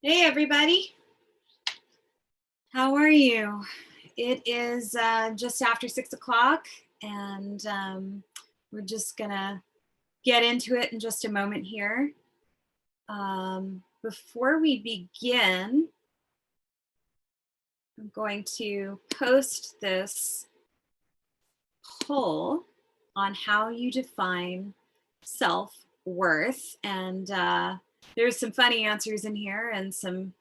Hey everybody, how are you? It is just after 6 o'clock, and we're just gonna get into it in just a moment here. Before we begin, I'm going to post this poll on how you define self-worth, and there's some funny answers in here and some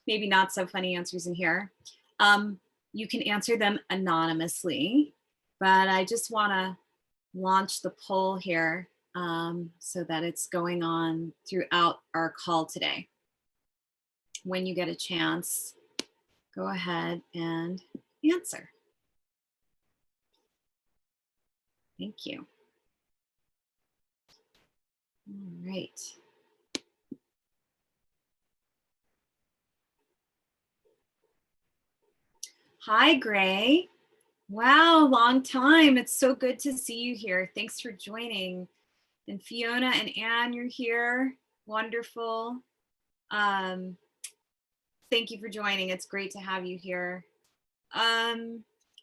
maybe not so funny answers in here. Um, you can answer them anonymously, but I just want to launch the poll here so that it's going on throughout our call today. When you get a chance, go ahead and answer. Thank you. All right. Hi, Gray. Wow, long time. It's so good to see you here. Thanks for joining. And Fiona and Anne, you're here. Wonderful. Um, thank you for joining. It's great to have you here.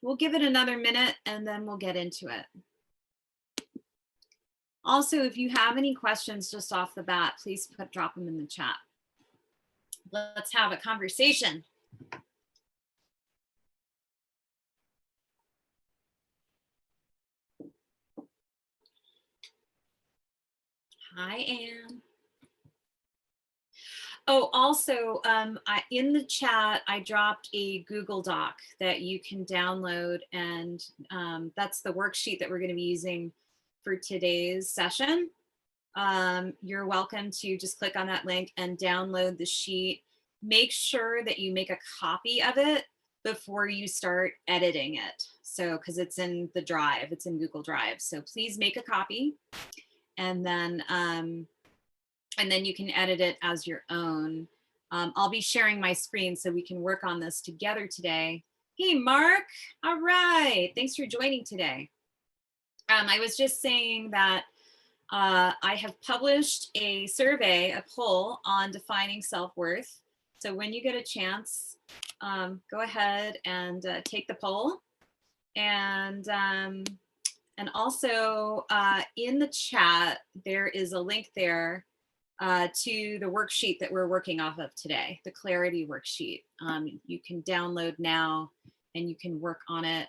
We'll give it another minute and then we'll get into it. Also, if you have any questions just off the bat, please drop them in the chat. Let's have a conversation. Hi, Anne. Oh, also, in the chat, I dropped a Google Doc that you can download, and that's the worksheet that we're going to be using for today's session. You're welcome to just click on that link and download the sheet. Make sure that you make a copy of it before you start editing it. So, because it's in the drive, it's in Google Drive. So please make a copy, and then you can edit it as your own. I'll be sharing my screen so we can work on this together today. Hey, Mark. All right. Thanks for joining today. I was just saying that I have published a survey, a poll on defining self-worth. So when you get a chance, go ahead and take the poll. And also in the chat, there is a link there to the worksheet that we're working off of today, the clarity worksheet. You can download now and you can work on it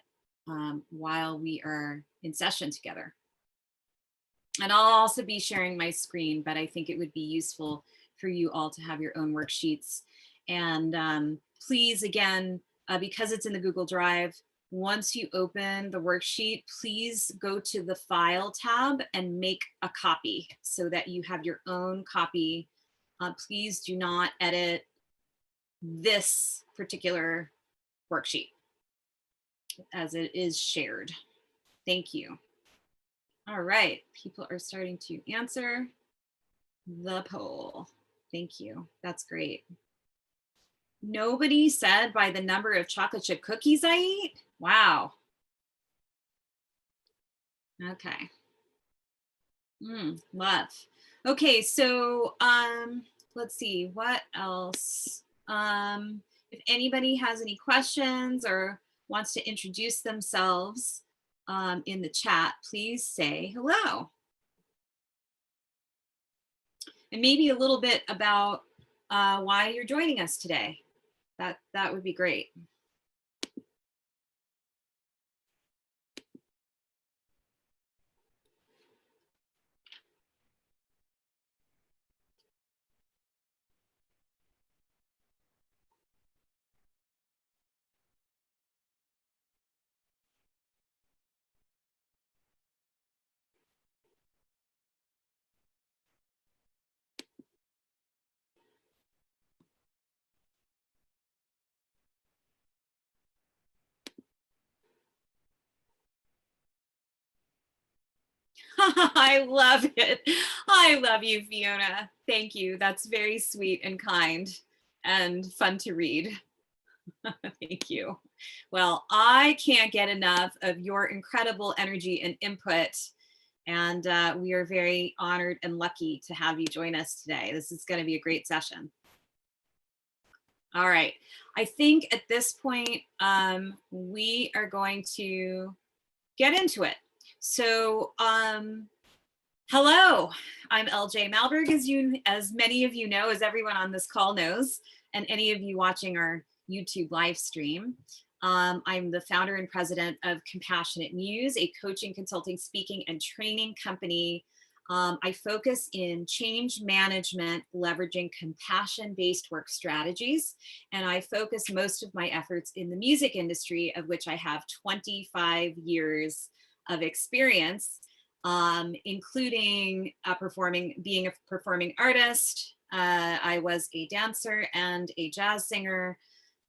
while we are in session together. And I'll also be sharing my screen, but I think it would be useful for you all to have your own worksheets. And please, again, because it's in the Google Drive, once you open the worksheet, please go to the File tab and make a copy so that you have your own copy. Please do not edit this particular worksheet as it is shared. Thank you. All right, people are starting to answer the poll. Thank you. That's great. Nobody said by the number of chocolate chip cookies I eat. Wow. Okay. Love. Okay, so let's see what else. If anybody has any questions or wants to introduce themselves in the chat, please say hello. And maybe a little bit about why you're joining us today. That would be great. I love it. I love you, Fiona. Thank you. That's very sweet and kind and fun to read. Thank you. Well, I can't get enough of your incredible energy and input. And we are very honored and lucky to have you join us today. This is going to be a great session. All right. I think at this point, we are going to get into it. So, hello, I'm LJ Malberg, as many of you know, as everyone on this call knows, and any of you watching our YouTube live stream. I'm the founder and president of Compassionate Muse, a coaching, consulting, speaking, and training company. I focus in change management, leveraging compassion-based work strategies, and I focus most of my efforts in the music industry, of which I have 25 years of experience, including being a performing artist. I was a dancer and a jazz singer,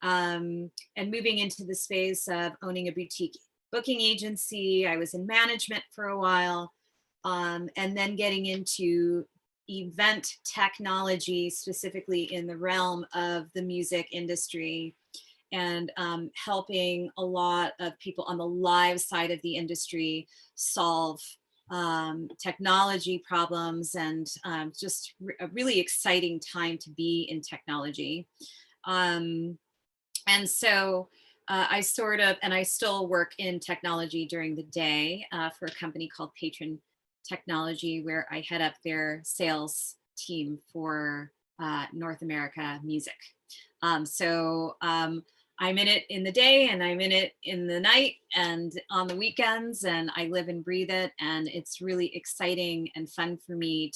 and moving into the space of owning a boutique booking agency. I was in management for a while, and then getting into event technology, specifically in the realm of the music industry, and helping a lot of people on the live side of the industry solve technology problems, and just a really exciting time to be in technology. And so I still work in technology during the day for a company called Patron Technology, where I head up their sales team for North America music. I'm in it in the day, and I'm in it in the night and on the weekends, and I live and breathe it. And it's really exciting and fun for me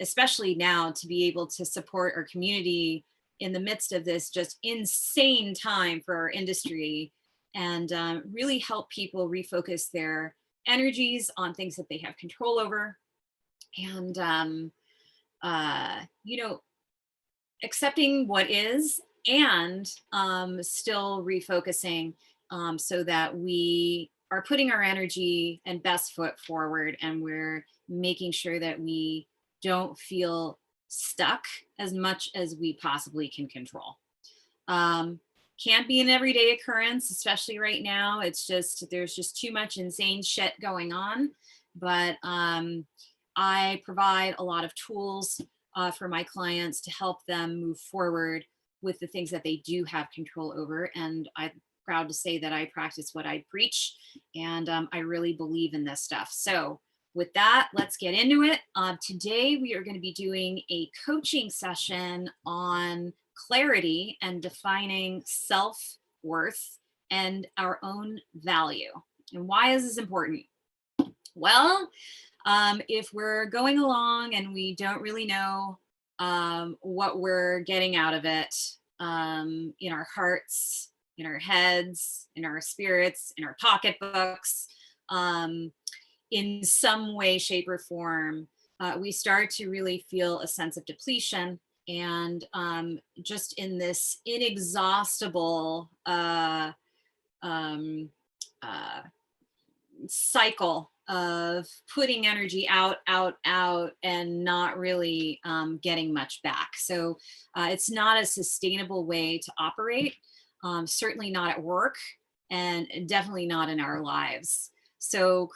especially now, to be able to support our community in the midst of this just insane time for our industry, and really help people refocus their energies on things that they have control over. And, accepting what is, and still refocusing, so that we are putting our energy and best foot forward, and we're making sure that we don't feel stuck as much as we possibly can control. Can't be an everyday occurrence, especially right now. There's just too much insane shit going on. But I provide a lot of tools for my clients to help them move forward with the things that they do have control over. And I'm proud to say that I practice what I preach, and I really believe in this stuff. So with that, let's get into it. Today, we are going to be doing a coaching session on clarity and defining self-worth and our own value. And why is this important? Well, if we're going along and we don't really know what we're getting out of it, in our hearts, in our heads, in our spirits, in our pocketbooks, in some way, shape, or form, we start to really feel a sense of depletion, and just in this inexhaustible cycle of putting energy out, and not really getting much back. So it's not a sustainable way to operate, certainly not at work, and definitely not in our lives. So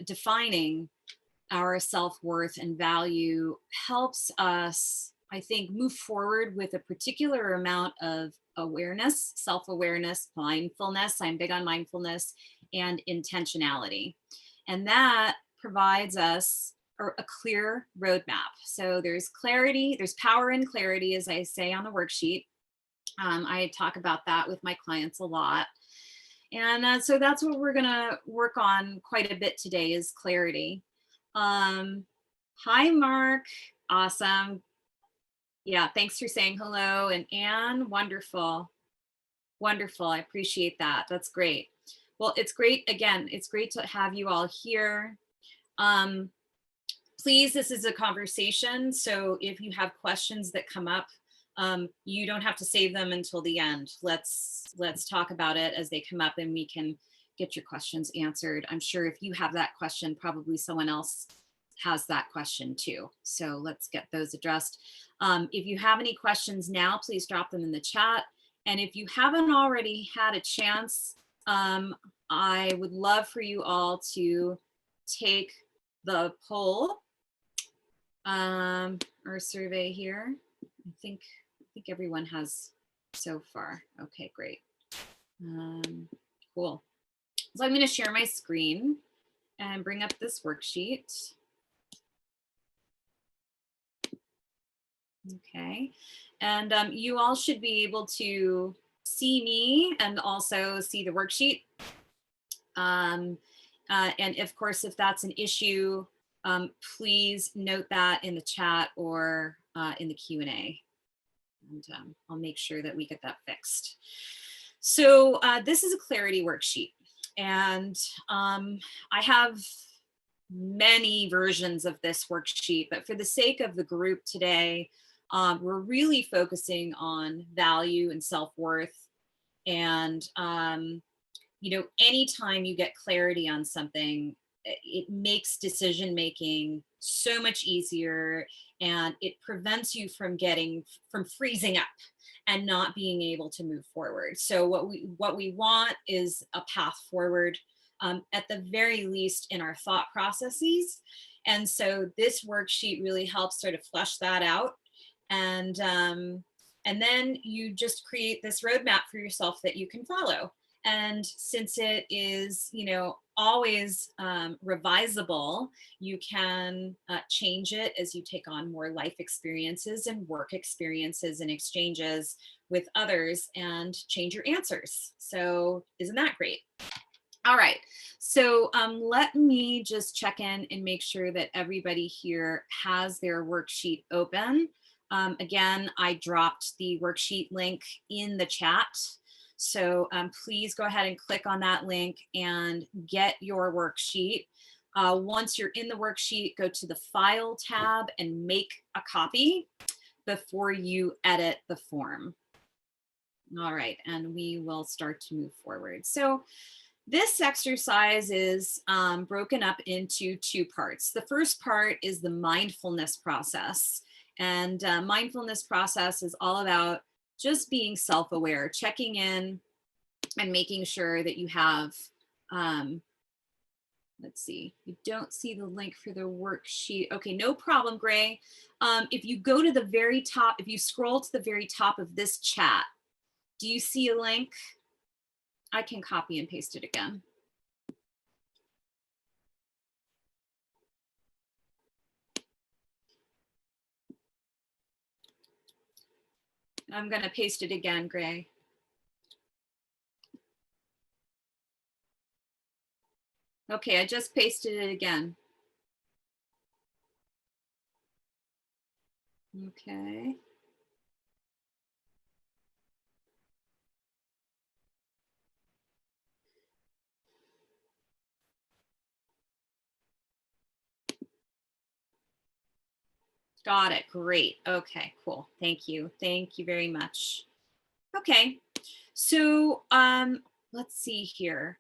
defining our self-worth and value helps us, I think, move forward with a particular amount of awareness, self-awareness, mindfulness. I'm big on mindfulness, and intentionality. And that provides us a clear roadmap. So there's clarity, there's power in clarity, as I say on the worksheet. I talk about that with my clients a lot. And so that's what we're gonna work on quite a bit today, is clarity. Hi, Mark. Awesome. Yeah, thanks for saying hello. And Anne, wonderful. Wonderful. I appreciate that. That's great. Well, it's great. Again, it's great to have you all here. Please, this is a conversation. So if you have questions that come up, you don't have to save them until the end. Let's talk about it as they come up, and we can get your questions answered. I'm sure if you have that question, probably someone else has that question too. So let's get those addressed. If you have any questions now, please drop them in the chat. And if you haven't already had a chance, I would love for you all to take the poll or survey here. I think everyone has so far. Okay, great. Cool. So I'm going to share my screen and bring up this worksheet. Okay, and you all should be able to see me and also see the worksheet. And of course, if that's an issue, please note that in the chat or in the Q&A. And I'll make sure that we get that fixed. So this is a clarity worksheet. And I have many versions of this worksheet, but for the sake of the group today, we're really focusing on value and self-worth. And anytime you get clarity on something, it makes decision making so much easier, and it prevents you from freezing up and not being able to move forward. So what we want is a path forward, at the very least in our thought processes. And so this worksheet really helps sort of flesh that out. And then you just create this roadmap for yourself that you can follow. And since it is, always revisable, you can change it as you take on more life experiences and work experiences and exchanges with others and change your answers. So isn't that great? All right, so let me just check in and make sure that everybody here has their worksheet open. Again, I dropped the worksheet link in the chat. So please go ahead and click on that link and get your worksheet. Once you're in the worksheet, go to the File tab and make a copy before you edit the form. All right, and we will start to move forward. So this exercise is broken up into two parts. The first part is the mindfulness process. And mindfulness process is all about just being self-aware, checking in and making sure that you have, let's see, you don't see the link for the worksheet. Okay, no problem, Gray. If you go to the very top, if you scroll to the very top of this chat, do you see a link? I can copy and paste it again. I'm going to paste it again, Gray. Okay, I just pasted it again. Okay. Got it. Great. Okay, cool. Thank you. Thank you very much. Okay, so let's see here.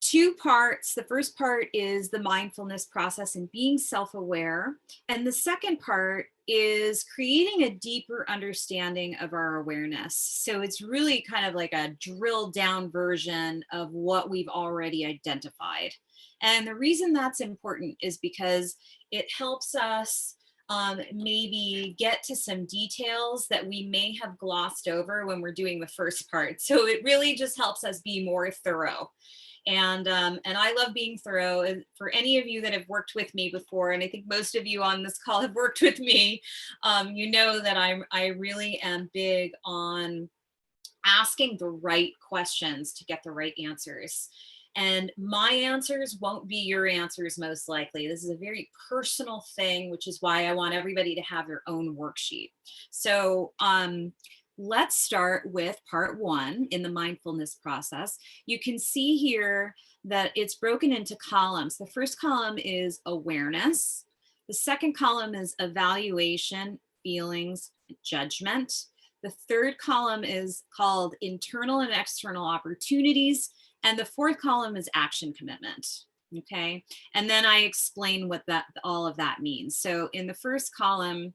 Two parts. The first part is the mindfulness process and being self-aware. And the second part is creating a deeper understanding of our awareness. So it's really kind of like a drilled down version of what we've already identified. And the reason that's important is because it helps us maybe get to some details that we may have glossed over when we're doing the first part. So it really just helps us be more thorough. And I love being thorough. And for any of you that have worked with me before, and I think most of you on this call have worked with me, you know that I really am big on asking the right questions to get the right answers. And my answers won't be your answers most likely. This is a very personal thing, which is why I want everybody to have their own worksheet. So let's start with part one in the mindfulness process. You can see here that it's broken into columns. The first column is awareness. The second column is evaluation, feelings, judgment. The third column is called internal and external opportunities. And the fourth column is action commitment. Okay. And then I explain what all of that means. So in the first column,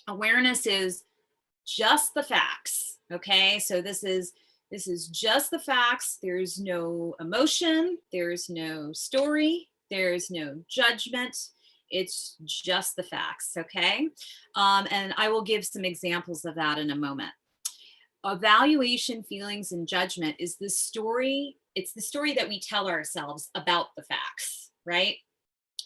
awareness is just the facts. Okay. So this is just the facts. There's no emotion. There's no story. There's no judgment. It's just the facts, okay? And I will give some examples of that in a moment. Evaluation, feelings, and judgment is the story. It's the story that we tell ourselves about the facts, right?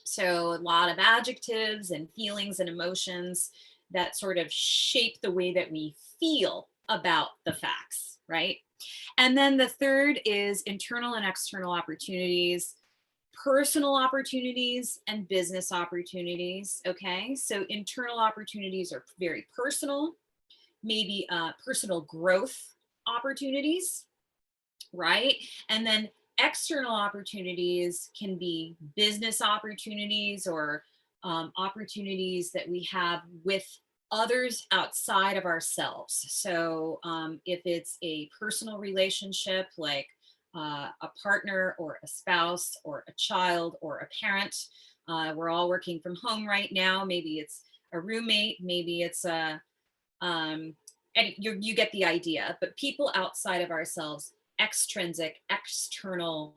So a lot of adjectives and feelings and emotions that sort of shape the way that we feel about the facts, right? And then the third is internal and external opportunities, personal opportunities, and business opportunities. Okay. So internal opportunities are very personal, maybe personal growth opportunities, right? And then external opportunities can be business opportunities or opportunities that we have with others outside of ourselves. So if it's a personal relationship, like a partner or a spouse or a child or a parent, we're all working from home right now. Maybe it's a roommate, maybe it's a and you get the idea, but people outside of ourselves, extrinsic, external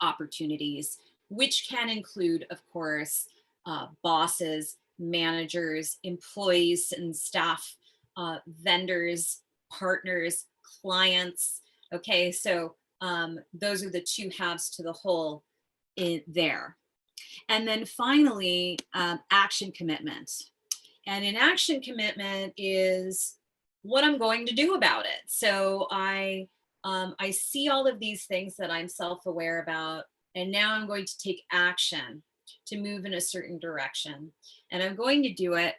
opportunities, which can include, of course, bosses, managers, employees and staff, vendors, partners, clients. Okay, so those are the two halves to the whole in there. And then finally, action commitment. And an action commitment is what I'm going to do about it. So I see all of these things that I'm self-aware about, and now I'm going to take action to move in a certain direction. And I'm going to do it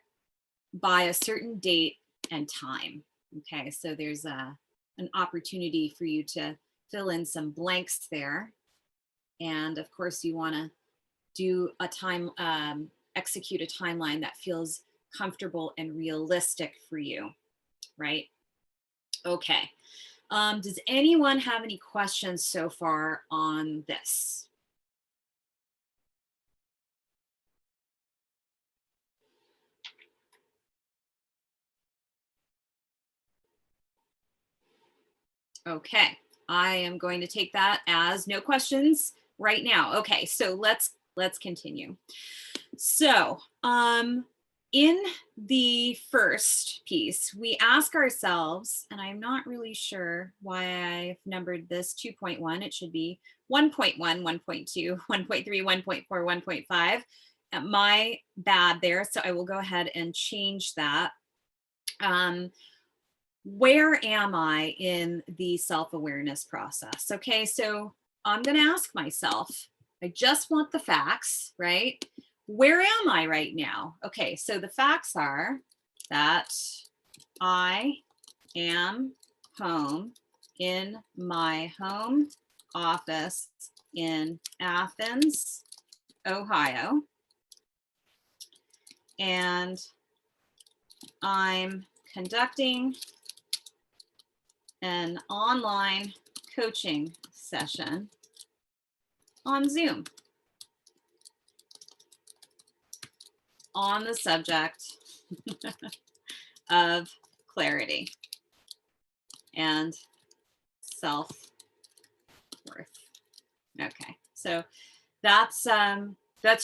by a certain date and time. Okay, so there's an opportunity for you to fill in some blanks there. And of course, you want to do a execute a timeline that feels comfortable and realistic for you, right? Okay. Does anyone have any questions so far on this? Okay, I am going to take that as no questions right now. Okay, so let's continue. So, in the first piece, we ask ourselves, and I'm not really sure why I've numbered this 2.1. It should be 1.1, 1.2, 1.3, 1.4, 1.5. My bad there. So I will go ahead and change that. Where am I in the self-awareness process? Okay, so I'm going to ask myself, I just want the facts, right? Where am I right now? Okay, so the facts are that I am home in my home office in Athens, Ohio, and I'm conducting an online coaching session on Zoom on the subject of clarity and self-worth. Okay, so that's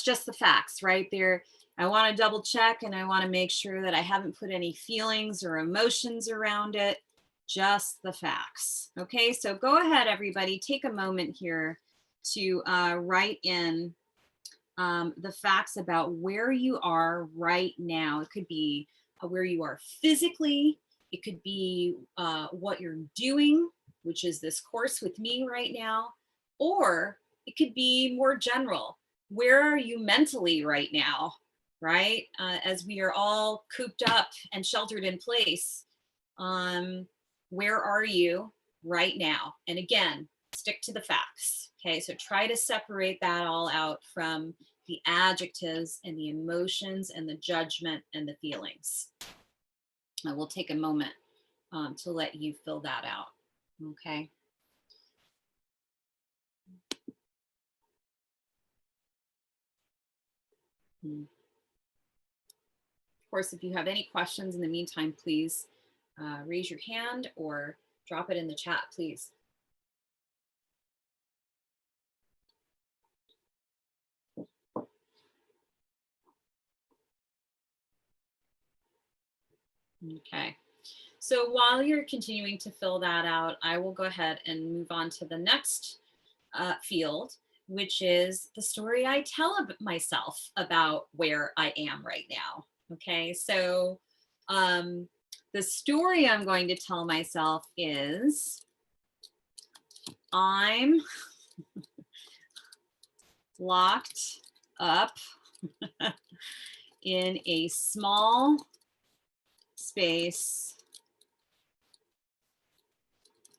just the facts right there. I want to double check and I want to make sure that I haven't put any feelings or emotions around it, just the facts. Okay, so go ahead, everybody, take a moment here to write in the facts about where you are right now. It could be where you are physically, it could be what you're doing, which is this course with me right now, or it could be more general. Where are you mentally right now, right? As we are all cooped up and sheltered in place, where are you right now? And again, stick to the facts. Okay, so try to separate that all out from the adjectives and the emotions and the judgment and the feelings. I will take a moment to let you fill that out. Okay. Of course, if you have any questions in the meantime, please raise your hand or drop it in the chat, please. Okay. So while you're continuing to fill that out, I will go ahead and move on to the next field, which is the story I tell myself about where I am right now. Okay. So um, the story I'm going to tell myself is I'm locked up in a small space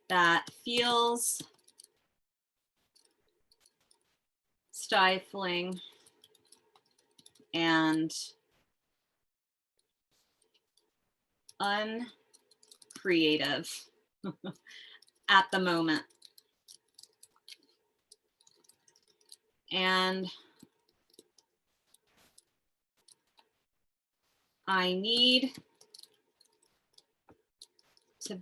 that feels stifling and uncreative at the moment. And I need to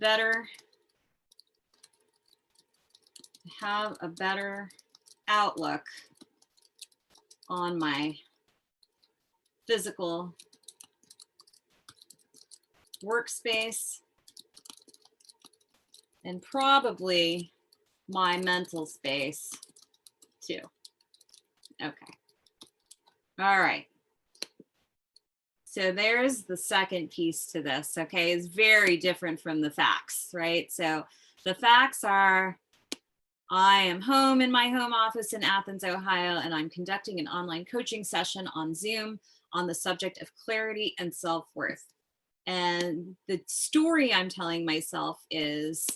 have a better outlook on my physical workspace and probably my mental space too. Okay. All right. So there's the second piece to this. Okay. It's very different from the facts, right? So the facts are I am home in my home office in Athens, Ohio, and I'm conducting an online coaching session on Zoom on the subject of clarity and self-worth. And the story I'm telling myself is,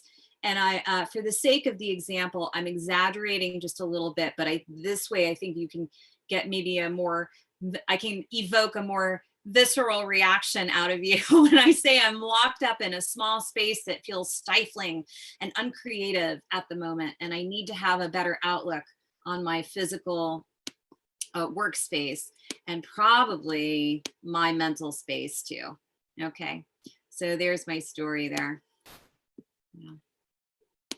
and for the sake of the example, I'm exaggerating just a little bit, but this way I think you can get maybe I can evoke a more visceral reaction out of you when I say I'm locked up in a small space that feels stifling and uncreative at the moment, and I need to have a better outlook on my physical workspace and probably my mental space too. Okay, so there's my story there. Yeah.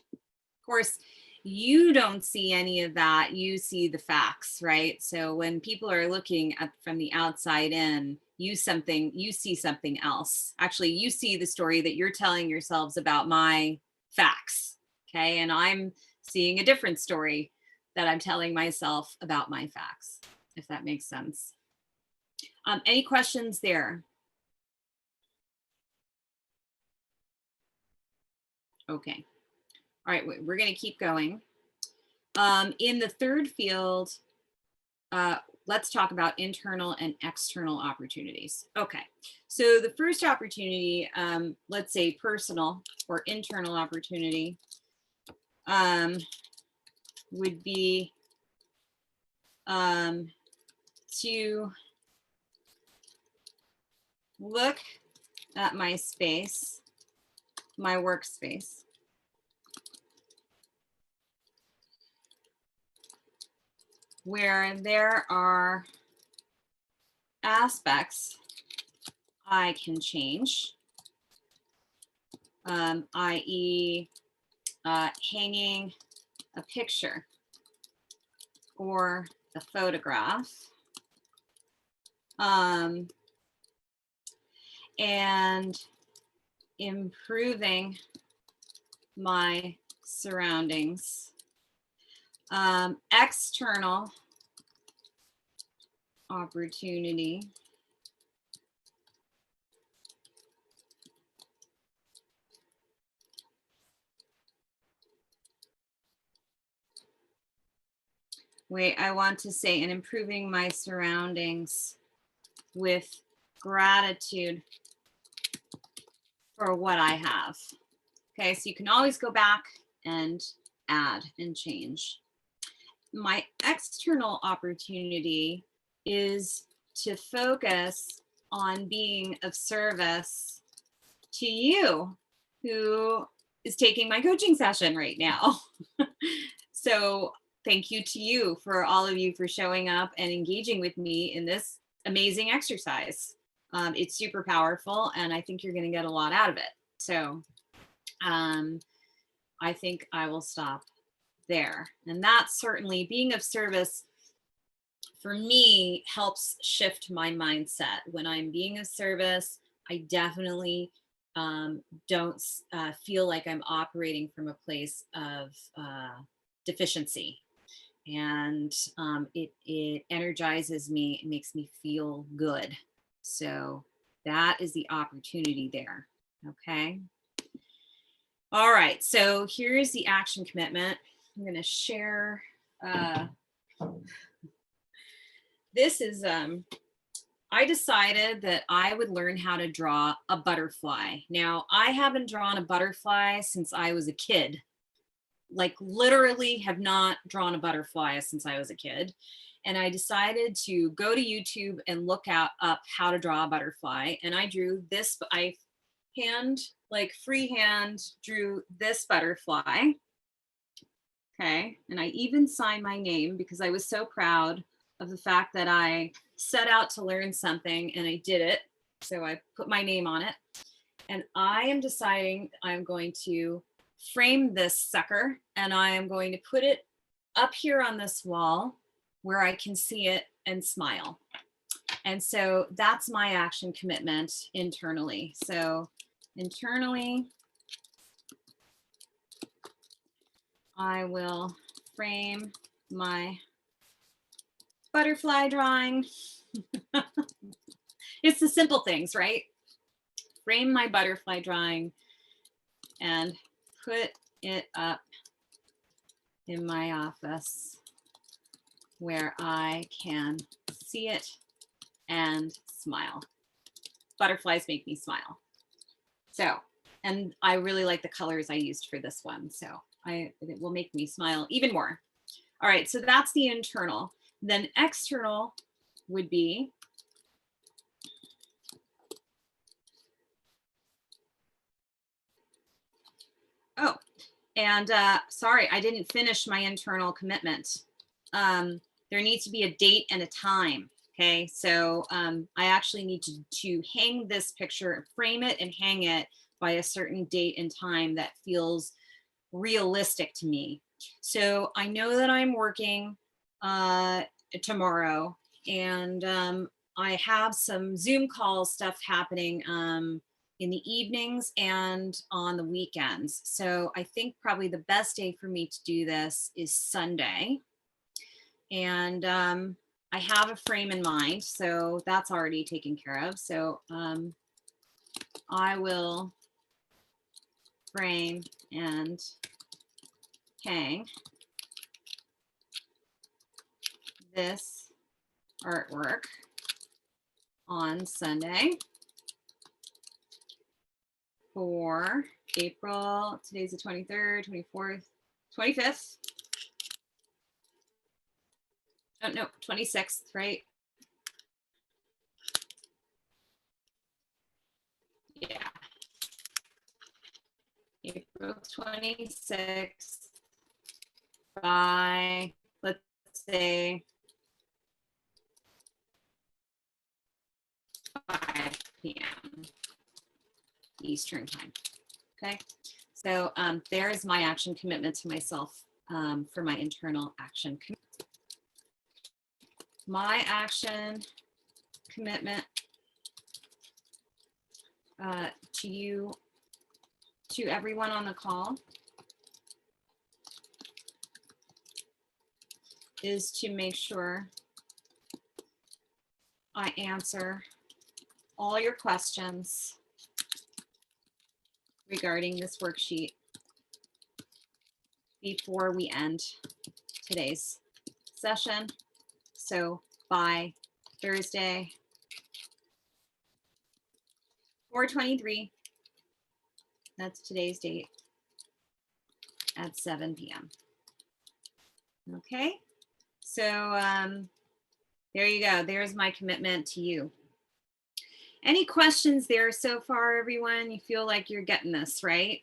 Of course, you don't see any of that. You see the facts, right? So when people are looking at from the outside in, you see something else. Actually, you see the story that you're telling yourselves about my facts. Okay, and I'm seeing a different story that I'm telling myself about my facts, if that makes sense. Any questions there? Okay. All right, we're going to keep going. In the third field, let's talk about internal and external opportunities. Okay, so the first opportunity, let's say personal or internal opportunity, would be to look at my space, my workspace, where there are aspects I can change, i.e. Hanging a picture or a photograph, and improving my surroundings. External opportunity I want to say, and improving my surroundings with gratitude for what I have. Okay, so you can always go back and add and change. My external opportunity is to focus on being of service to you who is taking my coaching session right now. So thank you to you, for all of you, for showing up and engaging with me in this amazing exercise. It's super powerful, and I think you're going to get a lot out of it. So I think I will stop there. And that certainly, being of service for me, helps shift my mindset. When I'm being of service, I definitely don't feel like I'm operating from a place of deficiency. And it energizes me. It makes me feel good. So that is the opportunity there. Okay. All right. So here's the action commitment. I'm going to share. This is I decided that I would learn how to draw a butterfly. Now, I haven't drawn a butterfly since I was a kid. Like literally have not drawn a butterfly since I was a kid. And I decided to go to YouTube and look up how to draw a butterfly. And I drew this, I freehand drew this butterfly. Okay. And I even signed my name because I was so proud of the fact that I set out to learn something and I did it. So I put my name on it. And I am deciding I'm going to frame this sucker and I am going to put it up here on this wall where I can see it and smile. And so that's my action commitment internally. So internally, I will frame my butterfly drawing. It's the simple things, right? Frame my butterfly drawing and put it up in my office where I can see it and smile. Butterflies make me smile. So, and I really like the colors I used for this one. So it will make me smile even more. All right, so that's the internal. Then external would be, oh, and sorry, I didn't finish my internal commitment. There needs to be a date and a time. Okay, so I actually need to hang this picture, frame it and hang it by a certain date and time that feels realistic to me. So I know that I'm working tomorrow, and I have some Zoom call stuff happening in the evenings and on the weekends. So I think probably the best day for me to do this is Sunday. And I have a frame in mind, so that's already taken care of. So I will frame and hang this artwork on Sunday for April, today's the 23rd, 24th, 25th. Oh, no, 26th, right? Yeah. April 26th by, let's say, 5 p.m. Eastern time. Okay. So there is my action commitment to myself for my internal action. My action commitment to you, to everyone on the call, is to make sure I answer all your questions regarding this worksheet before we end today's session. So by Thursday, 4/23, that's today's date, at 7 p.m. Okay, so there you go. There's my commitment to you. Any questions there so far, everyone? You feel like you're getting this, right?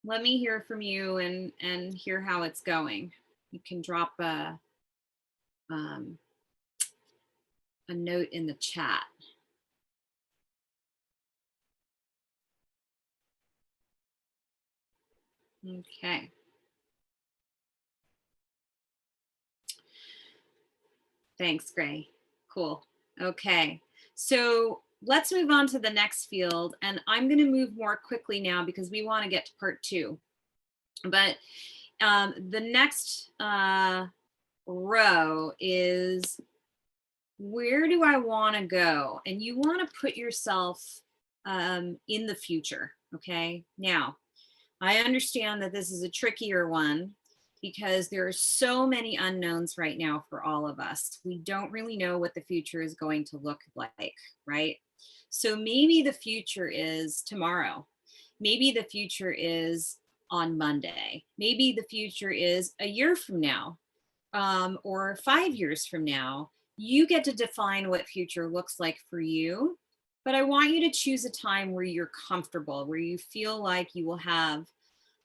Let me hear from you and hear how it's going. You can drop a note in the chat. Okay. Thanks, Gray. Cool. Okay. So let's move on to the next field. And I'm going to move more quickly now because we want to get to part 2. But the next row is, where do I want to go? And you want to put yourself in the future. Okay. Now, I understand that this is a trickier one because there are so many unknowns right now for all of us. We don't really know what the future is going to look like, right? So maybe the future is tomorrow. Maybe the future is on Monday. Maybe the future is a year from now, or 5 years from now. You get to define what future looks like for you. But I want you to choose a time where you're comfortable, where you feel like you will have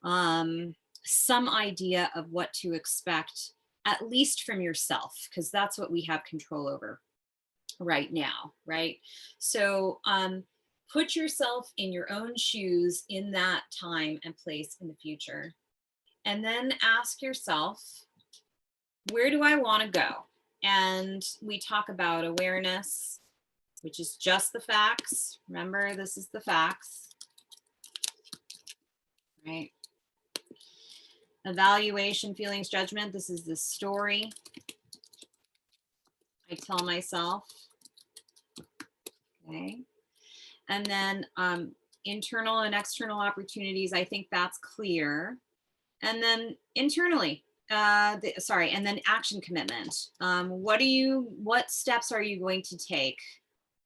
um, some idea of what to expect, at least from yourself, because that's what we have control over right now, right? So put yourself in your own shoes in that time and place in the future. And then ask yourself, where do I want to go? And we talk about awareness, which is just the facts. Remember, this is the facts, right? Evaluation, feelings, judgment. This is the story I tell myself. Okay. And then internal and external opportunities. I think that's clear. And then internally, and then action commitment. What steps are you going to take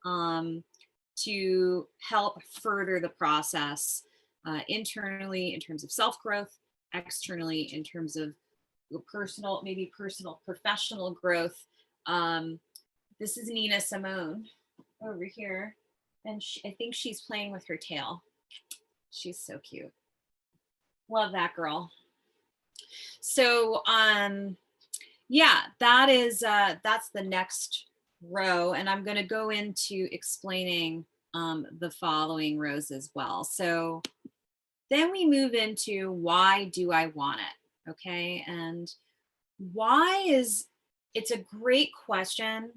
to help further the process internally in terms of self-growth, externally in terms of personal, professional growth. This is Nina Simone over here, and I think she's playing with her tail. She's so cute. Love that girl. So yeah, that's the next row, and I'm going to go into explaining the following rows as well. So then we move into, why do I want it? Okay. And it's a great question.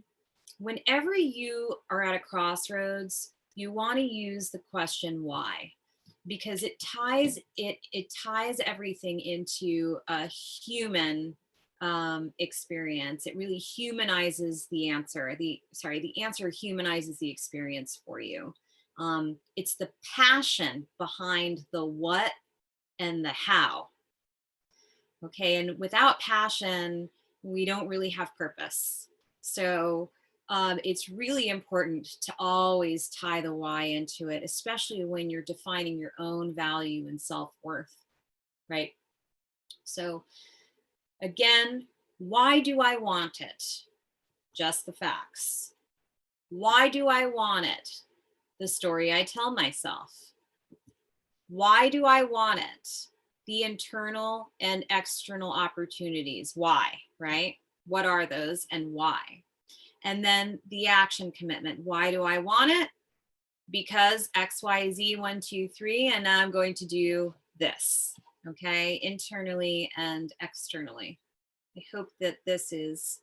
Whenever you are at a crossroads, you want to use the question why, because it ties everything into a human experience. It really humanizes the answer. The answer humanizes the experience for you. It's the passion behind the what and the how. Okay, and without passion, we don't really have purpose. So it's really important to always tie the why into it, especially when you're defining your own value and self-worth, right? So again, why do I want it? Just the facts. Why do I want it? The story I tell myself. Why do I want it? The internal and external opportunities. Why, right? What are those and why? And then the action commitment. Why do I want it? Because X, Y, Z, 1, 2, 3, and now I'm going to do this, okay? Internally and externally. I hope that this is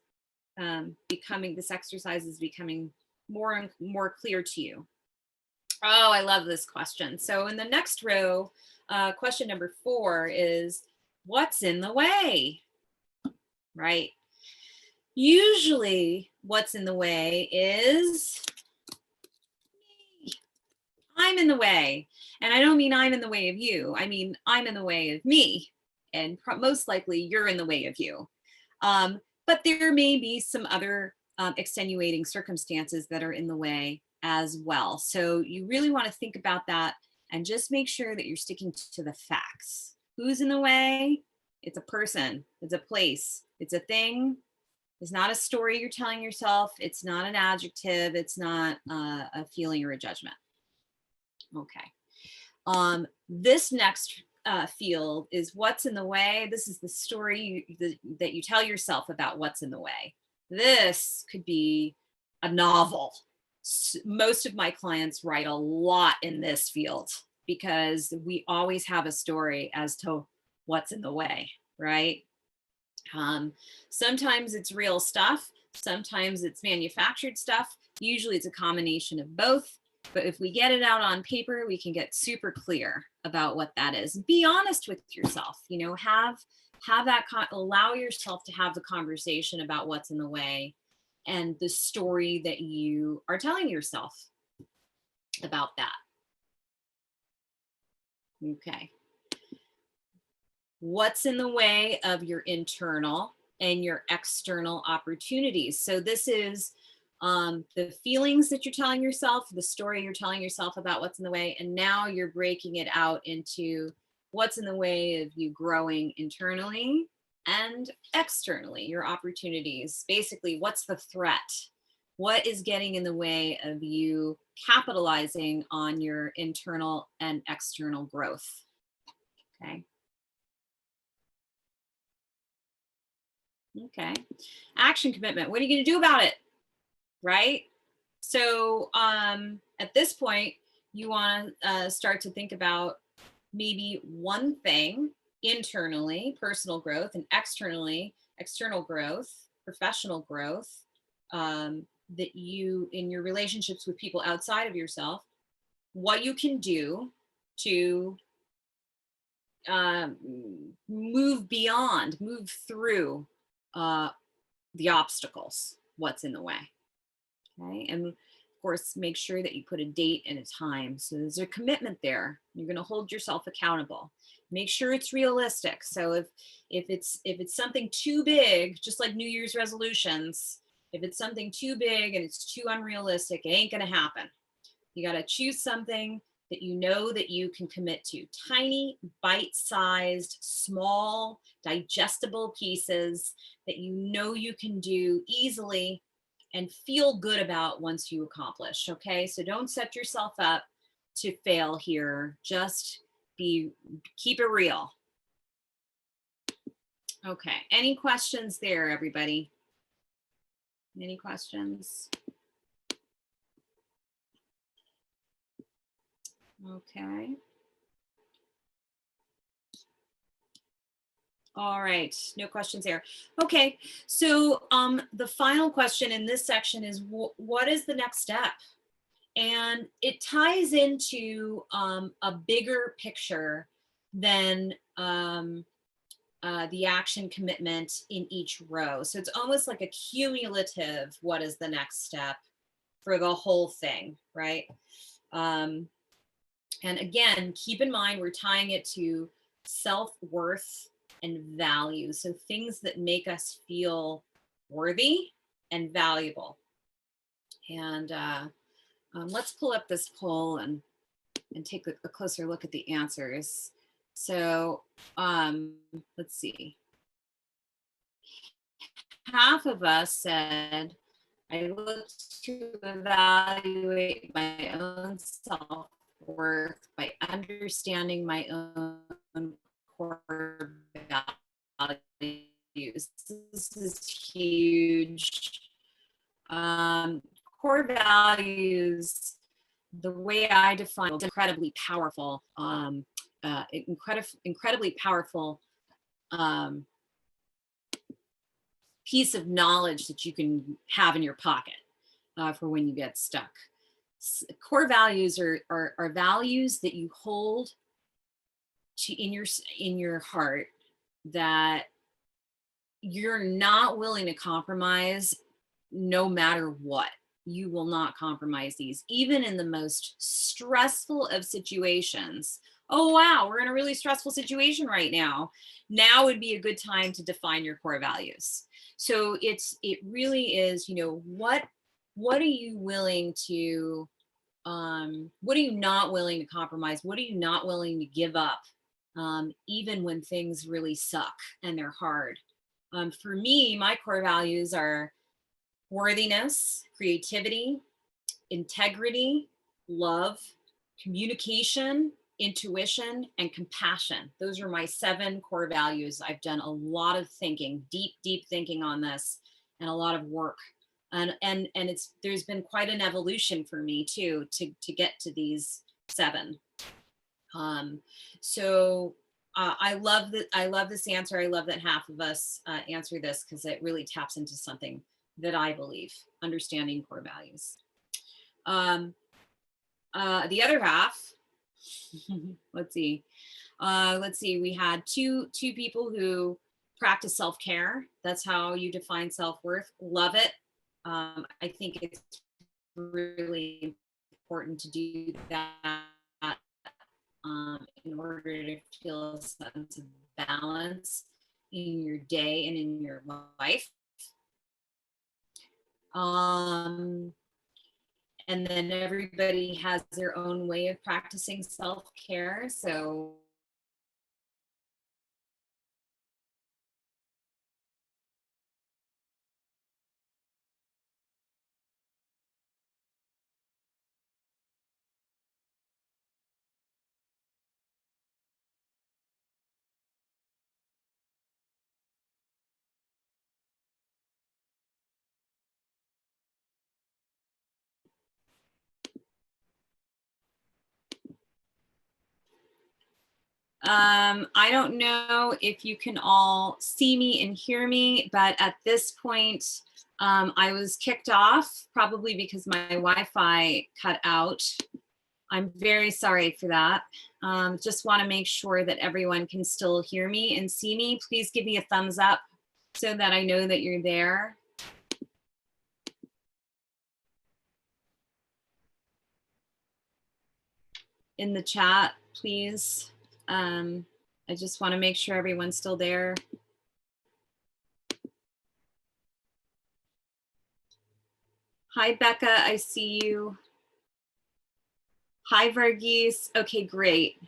this exercise is becoming more and more clear to you. Oh, I love this question. So in the next row, question number 4 is, what's in the way? Right? Usually what's in the way is me. I'm in the way. And I don't mean I'm in the way of you. I mean, I'm in the way of me. And most likely you're in the way of you. But there may be some other extenuating circumstances that are in the way as well. So you really want to think about that and just make sure that you're sticking to the facts. Who's in the way? It's a person, it's a place, it's a thing. It's not a story you're telling yourself. It's not an adjective. It's not a feeling or a judgment. Okay. This next field is what's in the way. This is the story that you tell yourself about what's in the way. This could be a novel. Most of my clients write a lot in this field because we always have a story as to what's in the way, right? Sometimes it's real stuff. Sometimes it's manufactured stuff. Usually it's a combination of both. But if we get it out on paper, we can get super clear about what that is. Be honest with yourself, you know, have that, allow yourself to have the conversation about what's in the way and the story that you are telling yourself about that. Okay. What's in the way of your internal and your external opportunities? So this is the feelings that you're telling yourself, the story you're telling yourself about what's in the way, and now you're breaking it out into what's in the way of you growing internally and externally, your opportunities. Basically, what's the threat? What is getting in the way of you capitalizing on your internal and external growth? Okay. Okay. Action commitment. What are you going to do about it? Right? So at this point, you want to start to think about maybe one thing internally, personal growth, and externally, external growth, professional growth, that you, in your relationships with people outside of yourself, what you can do to move beyond, move through the obstacles, what's in the way. Okay. And of course, make sure that you put a date and a time. So there's a commitment there. You're going to hold yourself accountable. Make sure it's realistic. So if it's something too big, just like New Year's resolutions, if it's something too big and it's too unrealistic, it ain't going to happen. You got to choose something that you know that you can commit to. Tiny, bite-sized, small, digestible pieces that you know you can do easily and feel good about once you accomplish. Okay, so don't set yourself up to fail here. Just keep it real. Okay, any questions there, everybody? Any questions? Okay. All right, no questions here. Okay, so the final question in this section is what is the next step? And it ties into a bigger picture than the action commitment in each row. So it's almost like a cumulative, what is the next step for the whole thing, right? And again, keep in mind, we're tying it to self-worth and value. So things that make us feel worthy and valuable. And let's pull up this poll and take a closer look at the answers. So let's see. Half of us said, I looked to evaluate my own self-worth by understanding my own core values. This is huge. Core values, the way I define it, incredibly powerful, incredibly powerful piece of knowledge that you can have in your pocket for when you get stuck. Core values are values that you hold in your heart that you're not willing to compromise no matter what. You will not compromise these, even in the most stressful of situations. Oh, wow, we're in a really stressful situation right now. Now would be a good time to define your core values. So it really is, you know, what are you willing to, what are you not willing to compromise? What are you not willing to give up, even when things really suck and they're hard? For me, my core values are worthiness, creativity, integrity, love, communication, intuition, and compassion. Those are my 7 core values. I've done a lot of thinking, deep thinking on this, and a lot of work. And there's been quite an evolution for me too to get to these 7. So I love this answer. I love that half of us answer this because it really taps into something that I believe, understanding core values. The other half, let's see. We had two people who practice self-care. That's how you define self-worth. Love it. I think it's really important to do that in order to feel a sense of balance in your day and in your life. And then everybody has their own way of practicing self-care. So I don't know if you can all see me and hear me, but at this point, I was kicked off probably because my Wi-Fi cut out. I'm very sorry for that. Just want to make sure that everyone can still hear me and see me. Please give me a thumbs up so that I know that you're there. In the chat, please. I just want to make sure everyone's still there. Hi, Becca, I see you. Hi, Varghese. Okay, great.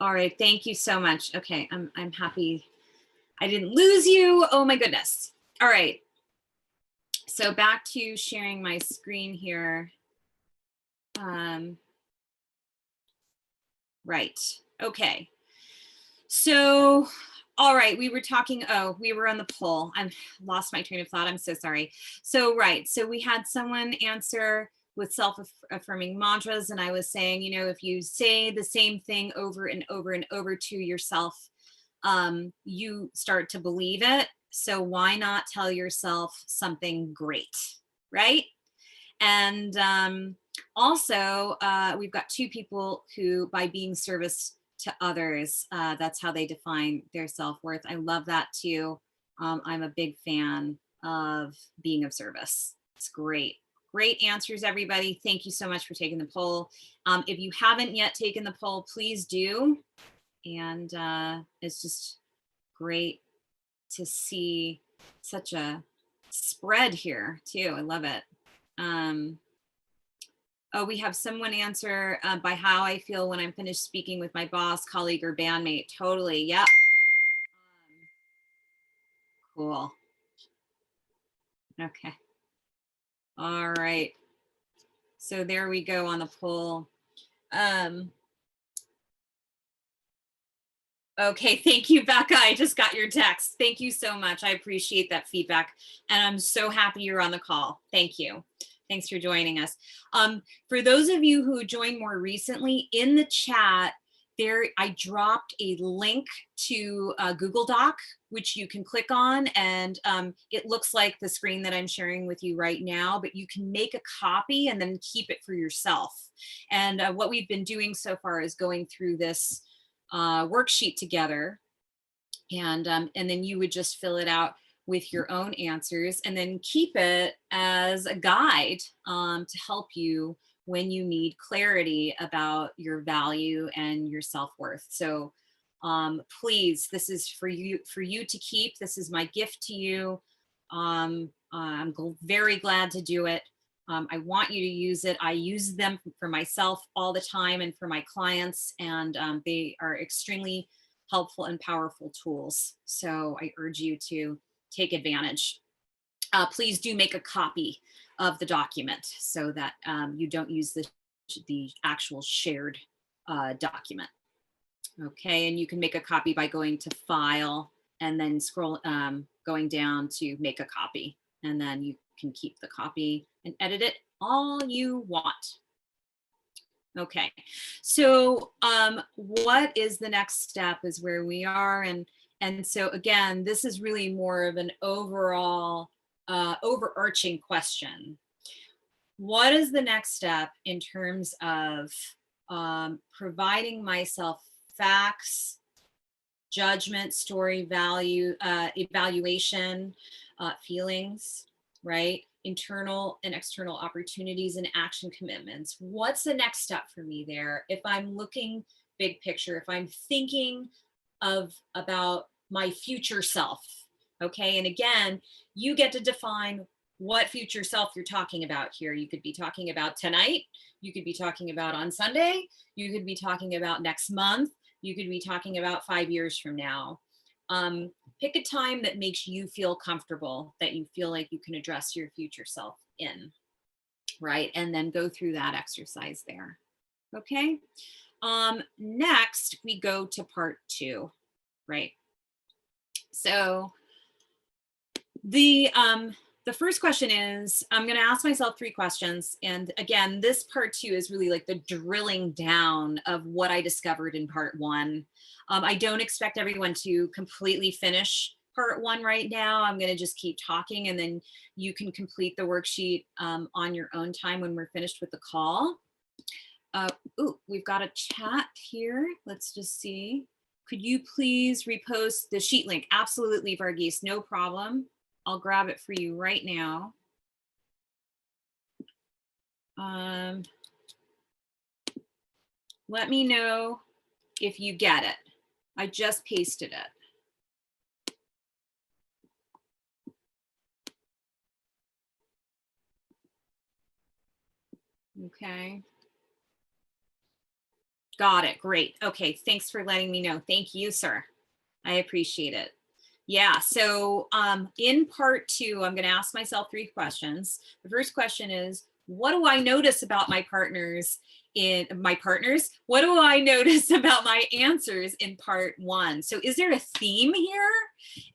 All right, thank you so much. Okay, I'm happy I didn't lose you. Oh my goodness. All right. So back to sharing my screen here. Right. Okay. So, all right, we were talking, we were on the poll. I lost my train of thought. I'm so sorry. So, right. So we had someone answer with self-affirming mantras. And I was saying, you know, if you say the same thing over and over and over to yourself, you start to believe it. So why not tell yourself something great, right? And also, we've got two people who, by being service to others, that's how they define their self-worth. I love that too. I'm a big fan of being of service. It's great. Great answers, everybody. Thank you so much for taking the poll. If you haven't yet taken the poll, please do. And it's just great to see such a spread here too. I love it. Oh, we have someone answer by how I feel when I'm finished speaking with my boss, colleague, or bandmate. Totally. Yep. Cool. Okay. All right. So there we go on the poll. Okay, thank you, Becca. I just got your text. Thank you so much. I appreciate that feedback. And I'm so happy you're on the call. Thank you. Thanks for joining us. For those of you who joined more recently, in the chat, there I dropped a link to a Google Doc, which you can click on, and it looks like the screen that I'm sharing with you right now, but you can make a copy and then keep it for yourself. And what we've been doing so far is going through this worksheet together, and then you would just fill it out with your own answers and then keep it as a guide to help you when you need clarity about your value and your self-worth. So please, this is for you to keep. This is my gift to you. I'm very glad to do it. I want you to use it. I use them for myself all the time and for my clients, and they are extremely helpful and powerful tools. So I urge you to take advantage. Please do make a copy of the document so that you don't use the actual shared document. Okay, and you can make a copy by going to File and then going down to Make a Copy, and then you can keep the copy and edit it all you want. Okay, so what is the next step is where we are, and And so again, this is really more of an overall overarching question. What is the next step in terms of providing myself facts, judgment, story, value, evaluation, feelings, right? Internal and external opportunities and action commitments. What's the next step for me there? If I'm looking big picture, if I'm thinking about my future self, okay? And again, you get to define what future self you're talking about here. You could be talking about tonight, you could be talking about on Sunday, you could be talking about next month, you could be talking about 5 years from now. Pick a time that makes you feel comfortable, that you feel like you can address your future self in, right? And then go through that exercise there. Okay. Next, we go to part 2, right? So the first question is, I'm going to ask myself 3 questions. And again, this part 2 is really like the drilling down of what I discovered in part 1. I don't expect everyone to completely finish part 1 right now. I'm going to just keep talking, and then you can complete the worksheet on your own time when we're finished with the call. Ooh, we've got a chat here. Let's just see. Could you please repost the sheet link? Absolutely, Varghese, no problem. I'll grab it for you right now. Let me know if you get it. I just pasted it. Okay. Got it. Great. Okay. Thanks for letting me know. Thank you, sir. I appreciate it. Yeah. So in part 2, I'm going to ask myself 3 questions. The first question is, what do I notice about my partners? What do I notice about my answers in part 1? So is there a theme here?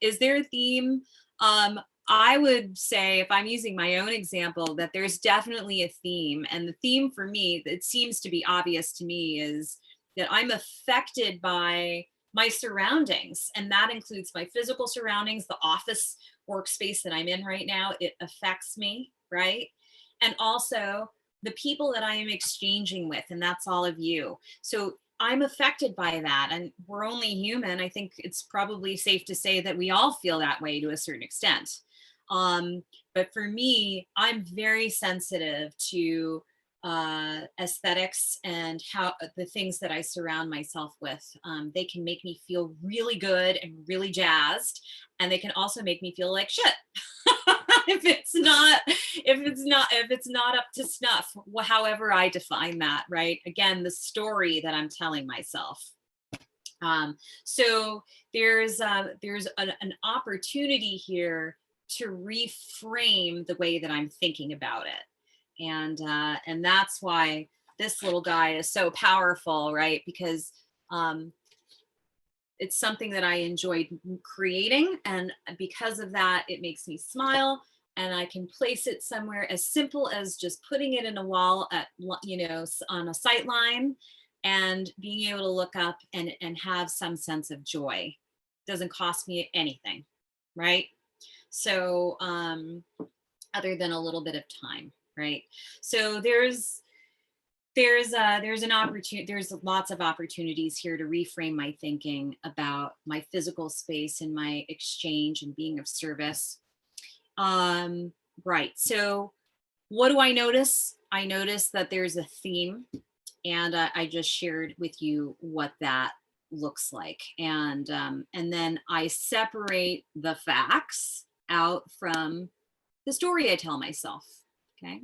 Is there a theme? I would say, if I'm using my own example, that there's definitely a theme. And the theme for me, that seems to be obvious to me, is that I'm affected by my surroundings. And that includes my physical surroundings, the office workspace that I'm in right now. It affects me, right? And also the people that I am exchanging with, and that's all of you. So I'm affected by that, and we're only human. I think it's probably safe to say that we all feel that way to a certain extent. But for me, I'm very sensitive to aesthetics and how the things that I surround myself with. They can make me feel really good and really jazzed, and they can also make me feel like shit if it's not up to snuff, however I define that, right? Again, the story that I'm telling myself. So there's an opportunity here to reframe the way that I'm thinking about it. And that's why this little guy is so powerful, right? Because it's something that I enjoyed creating, and because of that, it makes me smile, and I can place it somewhere as simple as just putting it in a wall at, on a sight line, and being able to look up and have some sense of joy. Doesn't cost me anything, right? So other than a little bit of time, right? So there's an opportunity, there's lots of opportunities here to reframe my thinking about my physical space and my exchange and being of service. Right. So what do I notice? I notice that there's a theme, and I just shared with you what that looks like. And then I separate the facts out from the story I tell myself. Okay.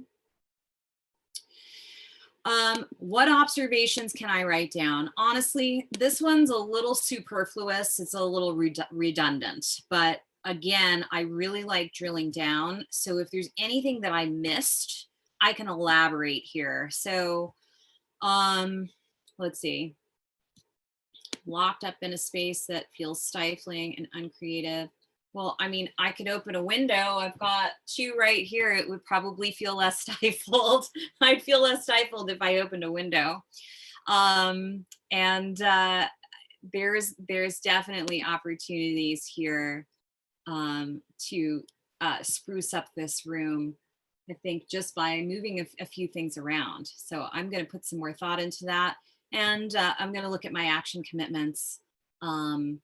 What observations can I write down? Honestly, this one's a little superfluous. It's a little redundant, but again, I really like drilling down. So if there's anything that I missed, I can elaborate here. So let's see. Locked up in a space that feels stifling and uncreative. Well, I mean, I could open a window. I've got 2 right here. It would probably feel less stifled. I'd feel less stifled if I opened a window. there's definitely opportunities here to spruce up this room, I think, just by moving a few things around. So I'm going to put some more thought into that. And I'm going to look at my action commitments and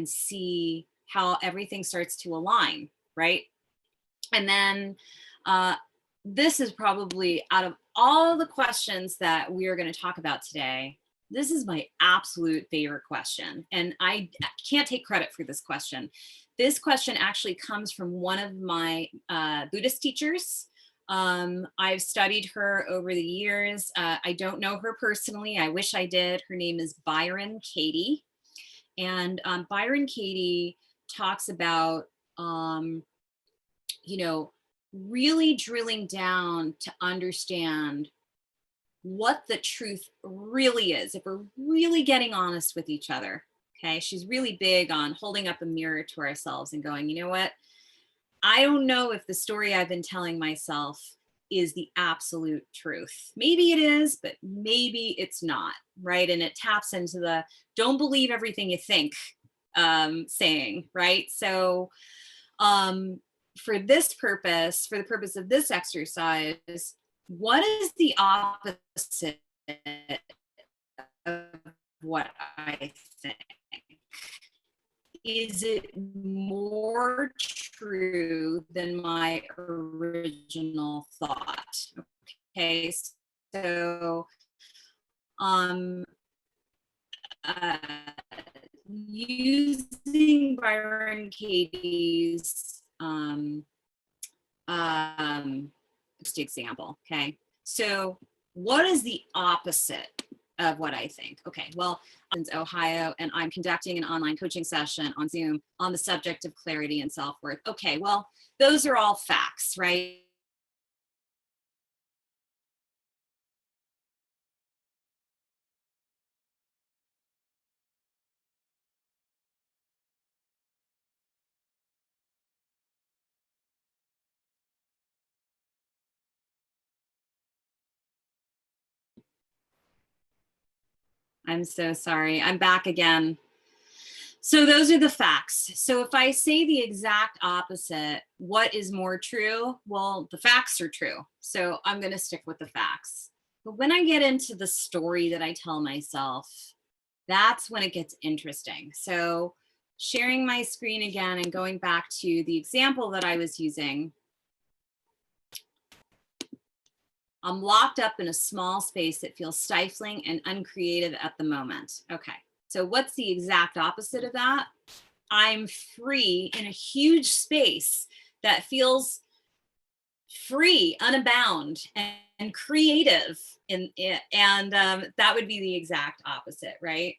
see how everything starts to align, right? And then this is probably, out of all the questions that we are going to talk about today, this is my absolute favorite question. And I can't take credit for this question. This question actually comes from one of my Buddhist teachers. I've studied her over the years. I don't know her personally. I wish I did. Her name is Byron Katie. And Byron Katie talks about, you know, really drilling down to understand what the truth really is, if we're really getting honest with each other. Okay. She's really big on holding up a mirror to ourselves and going, you know what? I don't know if the story I've been telling myself is the absolute truth. Maybe it is, but maybe it's not. Right. And it taps into the don't believe everything you think saying, right? So, for this purpose, for the purpose of this exercise, what is the opposite of what I think? Is it more true than my original thought? Okay, so um, uh, using Byron Katie's just example. Okay, so what is the opposite of what I think? Okay, well, I'm in Ohio and I'm conducting an online coaching session on Zoom on the subject of clarity and self-worth. Okay, well, those are all facts, right? I'm so sorry. I'm back again. So those are the facts. So if I say the exact opposite, what is more true? Well, the facts are true. So I'm going to stick with the facts. But when I get into the story that I tell myself, that's when it gets interesting. So sharing my screen again and going back to the example that I was using, I'm locked up in a small space that feels stifling and uncreative at the moment. Okay, so what's the exact opposite of that? I'm free in a huge space that feels free, unbound, and creative. And that would be the exact opposite, right?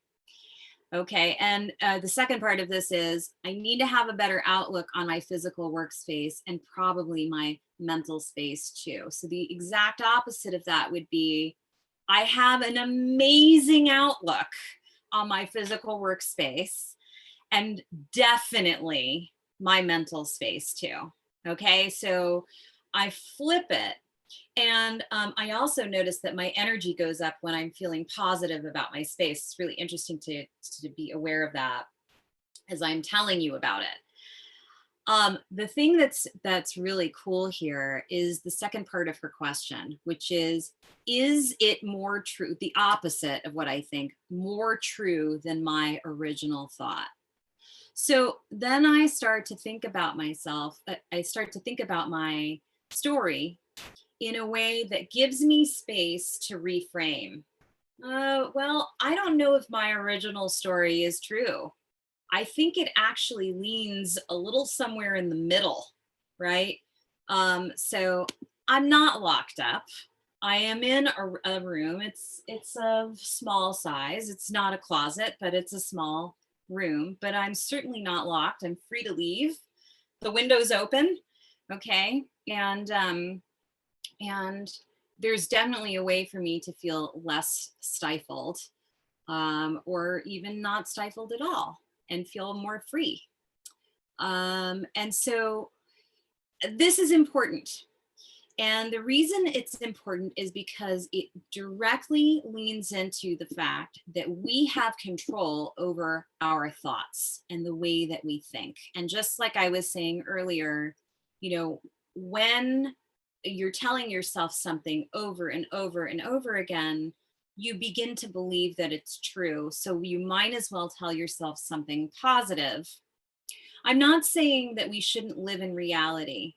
Okay, and the second part of this is I need to have a better outlook on my physical workspace and probably my mental space too. So the exact opposite of that would be I have an amazing outlook on my physical workspace and definitely my mental space too. Okay, so I flip it. And I also notice that my energy goes up when I'm feeling positive about my space. It's really interesting to be aware of that as I'm telling you about it. The thing that's really cool here is the second part of her question, which is it more true, the opposite of what I think, more true than my original thought? So then I start to think about myself, I start to think about my story in a way that gives me space to reframe. Well, I don't know if my original story is true. I think it actually leans a little somewhere in the middle, right? So I'm not locked up. I am in a room. It's of small size. It's not a closet, but it's a small room. But I'm certainly not locked. I'm free to leave. The window's open, okay, and there's definitely a way for me to feel less stifled, or even not stifled at all, and feel more free. And so this is important. And the reason it's important is because it directly leans into the fact that we have control over our thoughts and the way that we think. And just like I was saying earlier, when you're telling yourself something over and over and over again, you begin to believe that it's true. So you might as well tell yourself something positive. I'm not saying that we shouldn't live in reality,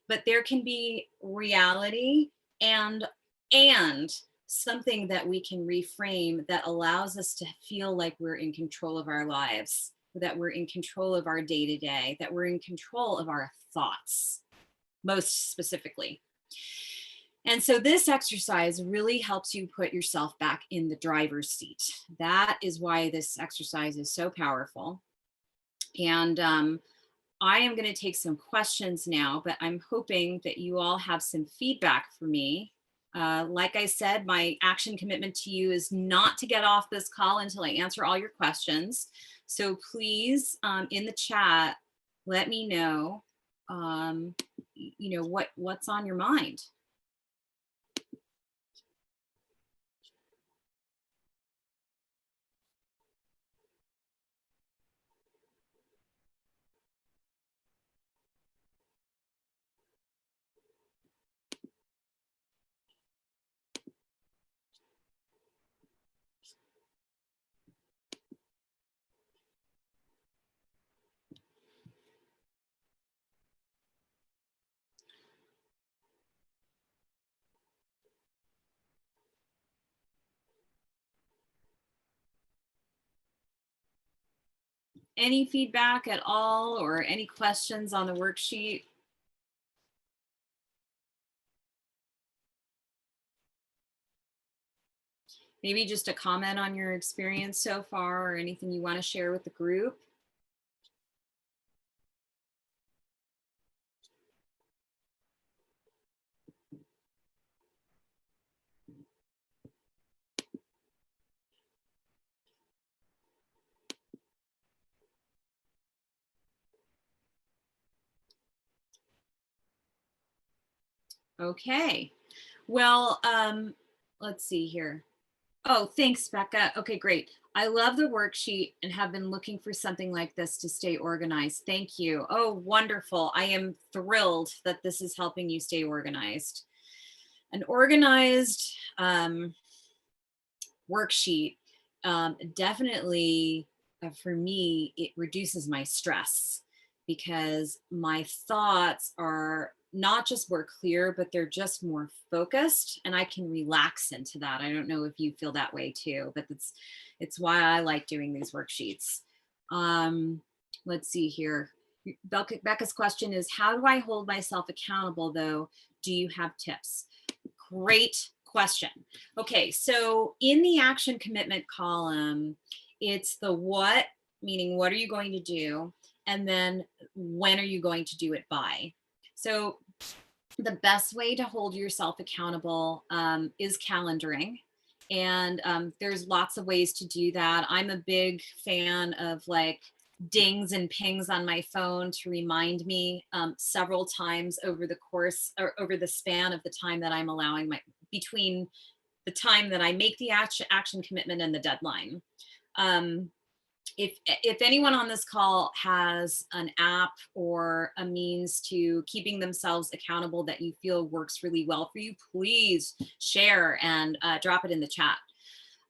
but there can be reality and and something that we can reframe that allows us to feel like we're in control of our lives, that we're in control of our day to day, that we're in control of our thoughts, most specifically. And so this exercise really helps you put yourself back in the driver's seat. That is why this exercise is so powerful. And I am going to take some questions now, but I'm hoping that you all have some feedback for me. Like I said, my action commitment to you is not to get off this call until I answer all your questions. So please, in the chat, let me know, what's on your mind. Any feedback at all or any questions on the worksheet? Maybe just a comment on your experience so far or anything you want to share with the group. Okay. Well, let's see here. Oh, thanks, Becca. Okay, great. I love the worksheet and have been looking for something like this to stay organized. Thank you. Oh, wonderful. I am thrilled that this is helping you stay organized. An organized worksheet definitely, for me, it reduces my stress because my thoughts are not just more clear, but they're just more focused and I can relax into that. I don't know if you feel that way too, but it's why I like doing these worksheets. Um, let's see here. Becca's question is, how do I hold myself accountable though? Do you have tips? Great question. Okay, so in the action commitment column, it's the what, meaning what are you going to do? And then when are you going to do it by? So the best way to hold yourself accountable is calendaring. And there's lots of ways to do that. I'm a big fan of like dings and pings on my phone to remind me several times over the course or over the span of the time that I'm allowing between the time that I make the action commitment and the deadline. Um, if anyone on this call has an app or a means to keeping themselves accountable that you feel works really well for you, please share and drop it in the chat.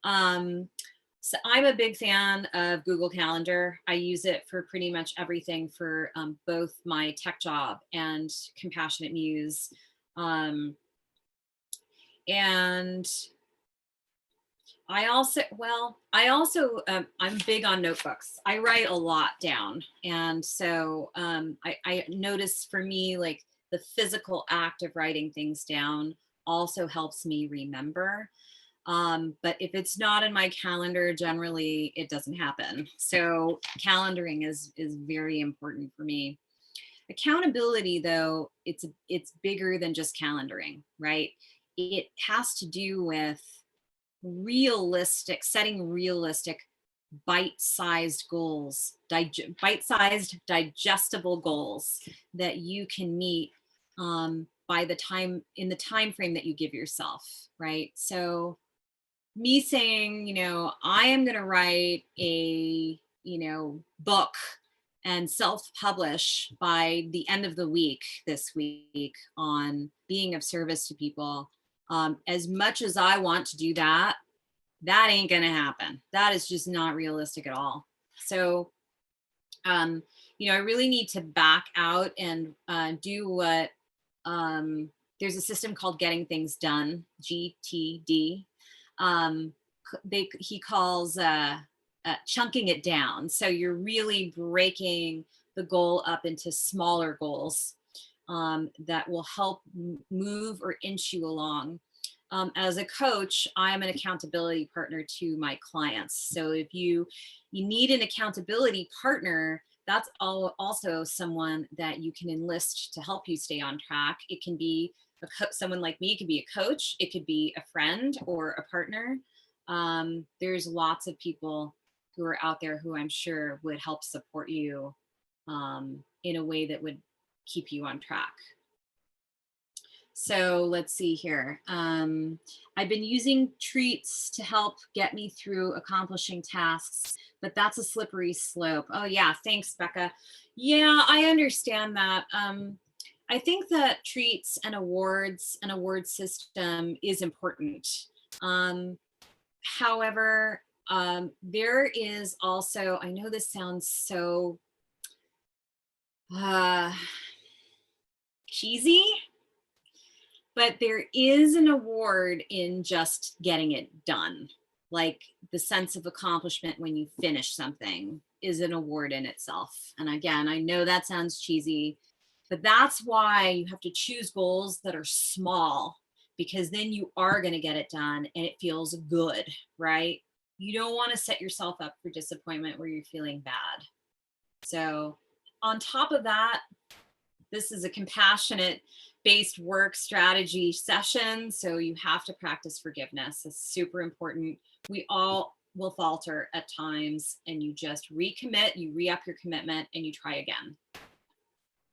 So I'm a big fan of Google Calendar. I use it for pretty much everything for both my tech job and Compassionate Muse. And I'm big on notebooks. I write a lot down. And so I notice for me, like the physical act of writing things down also helps me remember. But if it's not in my calendar, generally it doesn't happen. So calendaring is very important for me. Accountability, though, it's bigger than just calendaring, right? It has to do with setting realistic bite-sized goals, bite-sized digestible goals that you can meet by the time, in the time frame that you give yourself, right? So me saying, I am going to write a, book and self-publish by the end of the week this week on being of service to people. As much as I want to do that, that ain't going to happen. That is just not realistic at all. So, I really need to back out and do what, there's a system called Getting Things Done, GTD. He calls chunking it down. So you're really breaking the goal up into smaller goals that will help move or inch you along. As a coach, I am an accountability partner to my clients. So if you need an accountability partner, that's also someone that you can enlist to help you stay on track. It can be someone like me. It could be a coach. It could be a friend or a partner. There's lots of people who are out there who I'm sure would help support you in a way that would keep you on track. So let's see here. I've been using treats to help get me through accomplishing tasks, but that's a slippery slope. Oh yeah, thanks, Becca. Yeah, I understand that. I think that treats and awards, an award system is important. However, there is also, I know this sounds so cheesy, but there is an award in just getting it done. Like the sense of accomplishment when you finish something is an award in itself. And again, I know that sounds cheesy, but that's why you have to choose goals that are small, because then you are going to get it done and it feels good, right? You don't want to set yourself up for disappointment where you're feeling bad. So on top of that, this is a compassionate based work strategy session. So you have to practice forgiveness. It's super important. We all will falter at times, and you just recommit, you re-up your commitment, and you try again.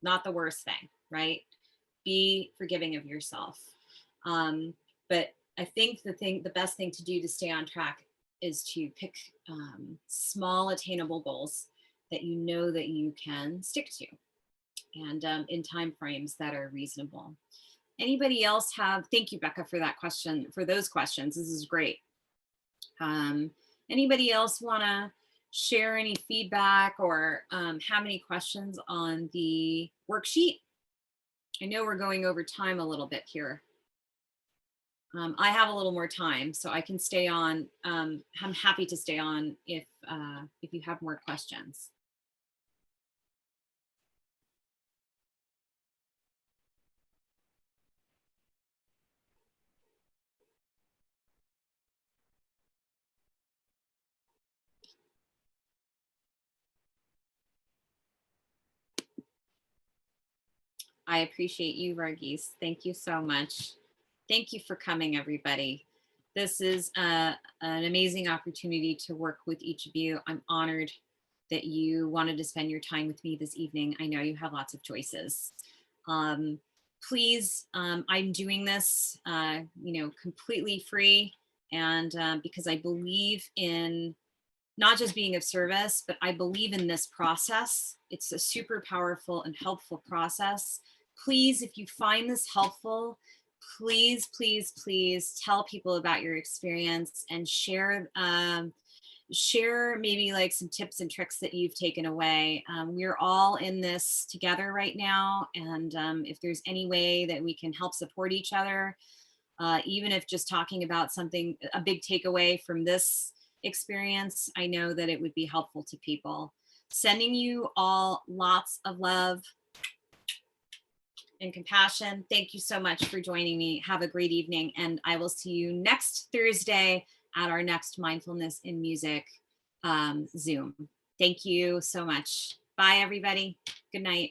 Not the worst thing, right? Be forgiving of yourself. But I think the best thing to do to stay on track is to pick small attainable goals that you know that you can stick to, and in time frames that are reasonable. Anybody else have, thank you, Becca, for that question, for those questions. This is great. Anybody else want to share any feedback or have any questions on the worksheet? I know we're going over time a little bit here. I have a little more time, so I can stay on. I'm happy to stay on if you have more questions. I appreciate you, Varghese. Thank you so much. Thank you for coming, everybody. This is an amazing opportunity to work with each of you. I'm honored that you wanted to spend your time with me this evening. I know you have lots of choices. Please, I'm doing this, completely free, and because I believe in not just being of service, but I believe in this process. It's a super powerful and helpful process. Please, if you find this helpful, please, please, please tell people about your experience and share maybe like some tips and tricks that you've taken away. We're all in this together right now. And if there's any way that we can help support each other, even if just talking about something, a big takeaway from this experience, I know that it would be helpful to people. Sending you all lots of love and compassion. Thank you so much for joining me. Have a great evening, and I will see you next Thursday at our next Mindfulness in Music Zoom. Thank you so much. Bye, everybody. Good night.